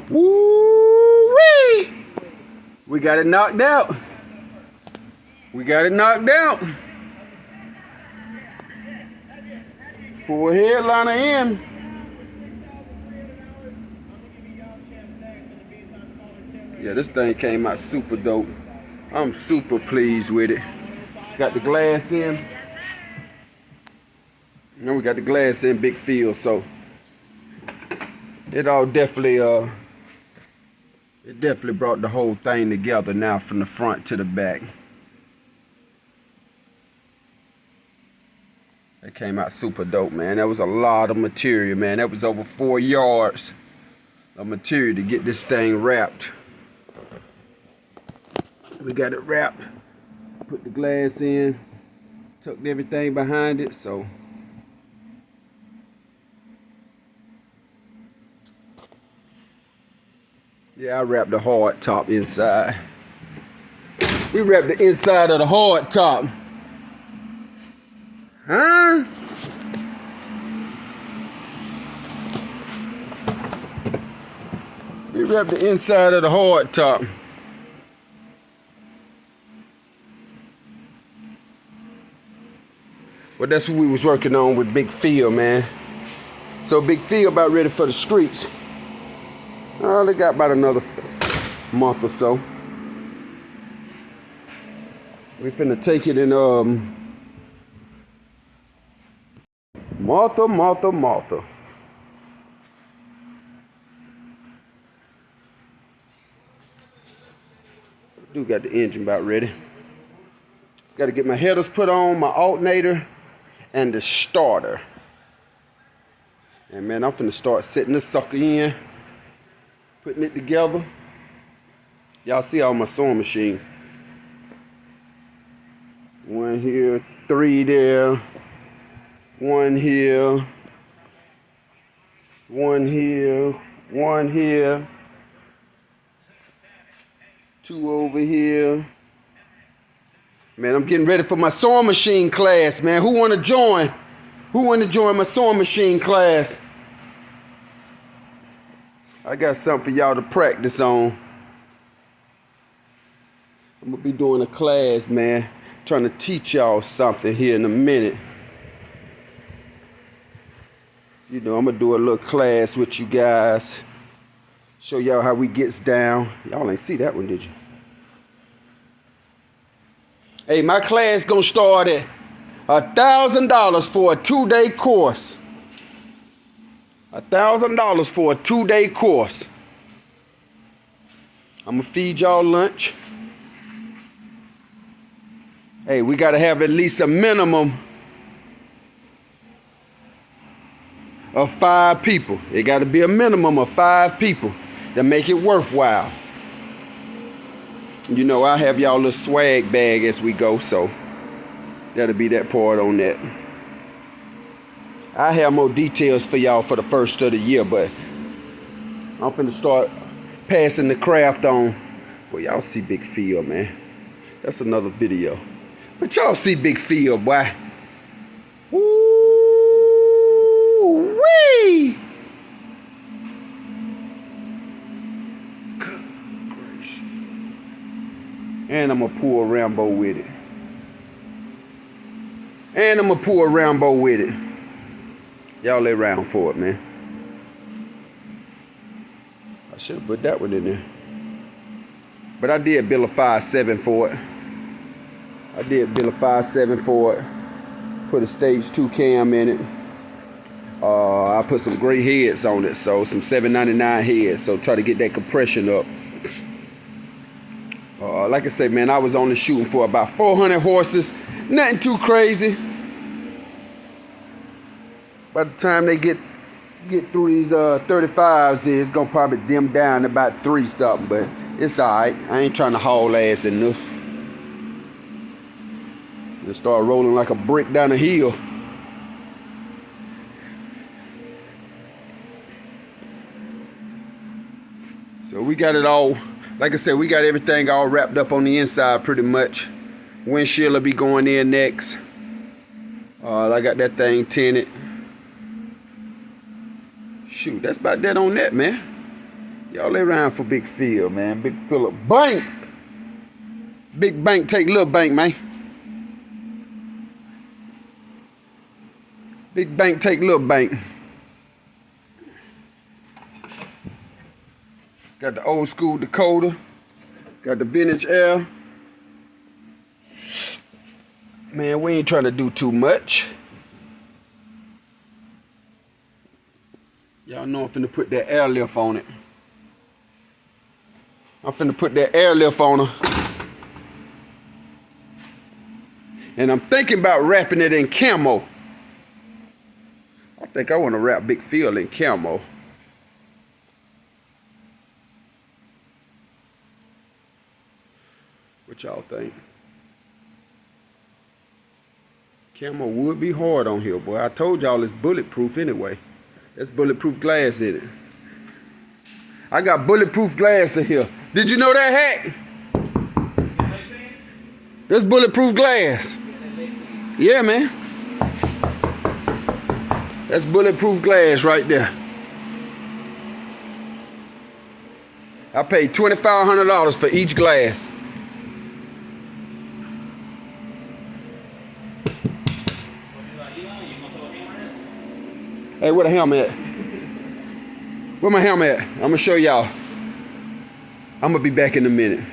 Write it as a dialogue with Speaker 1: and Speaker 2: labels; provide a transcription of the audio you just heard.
Speaker 1: Woo-wee! We got it knocked out. We got it knocked out. Full headliner in. Yeah, this thing came out super dope. I'm super pleased with it. Got the glass in. And we got the glass in Big Field, so it all definitely brought the whole thing together now from the front to the back. It came out super dope, man. That was a lot of material, man. That was over 4 yards of material to get this thing wrapped. We got it wrapped, put the glass in, tucked everything behind it, so yeah, I wrapped the hard top inside. We wrapped the inside of the hard top. Huh? We wrapped the inside of the hard top. Well, that's what we was working on with Big Field, man. So Big Field about ready for the streets. They got about another month or so. We finna take it in, Martha. Do got the engine about ready. Got to get my headers put on, my alternator, and the starter. And man, I'm finna start setting this sucker in, putting it together. Y'all see all my sewing machines. 1 here, 3 there, 1 here, 1 here, 1 here, 2 over here. Man, I'm getting ready for my sewing machine class, man. Who wanna join? Who wanna join my sewing machine class? I got something for y'all to practice on. I'm gonna be doing a class, man. Trying to teach y'all something here in a minute. You know, I'm gonna do a little class with you guys. Show y'all how we gets down. Y'all ain't see that one, did you? Hey, my class gonna start at $1,000 for a 2-day course. $1,000 for a 2-day course. I'm gonna feed y'all lunch. Hey, we gotta have at least a minimum of 5 people. It gotta be a minimum of 5 people to make it worthwhile. You know, I have y'all a little swag bag as we go, so that'll be that part on that. I have more details for y'all for the first of the year, but I'm finna start passing the craft on. Boy, y'all see Big Field, man. That's another video. But y'all see Big Field, boy. Woo-wee! Good gracious. And I'm gonna pull a Rambo with it. Y'all lay around for it, man. I should have put that one in there. But I did build a 5.7 for it. Put a stage 2 cam in it. I put some great heads on it, so some 799 heads. So try to get that compression up. Like I said, man, I was only shooting for about 400 horses. Nothing too crazy. By the time they get through these 35s, it's gonna probably dim down to about 3 something, but it's alright. I ain't trying to haul ass in this. And start rolling like a brick down the hill. So we got it all, like I said, we got everything all wrapped up on the inside pretty much. Windshield will be going in next. I got that thing tinted. Shoot, that's about that on that, man. Y'all lay around for Big Phil, man. Big Philip Banks. Big bank take little bank, man. Big bank take little bank. Got the old school Dakota. Got the vintage L. Man, we ain't trying to do too much. Y'all know I'm finna put that airlift on it. I'm finna put that airlift on her. And I'm thinking about wrapping it in camo. I think I want to wrap Big Phil in camo. What y'all think? Camo would be hard on here, boy. I told y'all it's bulletproof anyway. There's bulletproof glass in it. I got bulletproof glass in here. Did you know that, Hack? That's bulletproof glass. Yeah, man. That's bulletproof glass right there. I paid $2,500 for each glass. Hey, where the helmet at? Where my helmet at? I'm gonna show y'all. I'm gonna be back in a minute.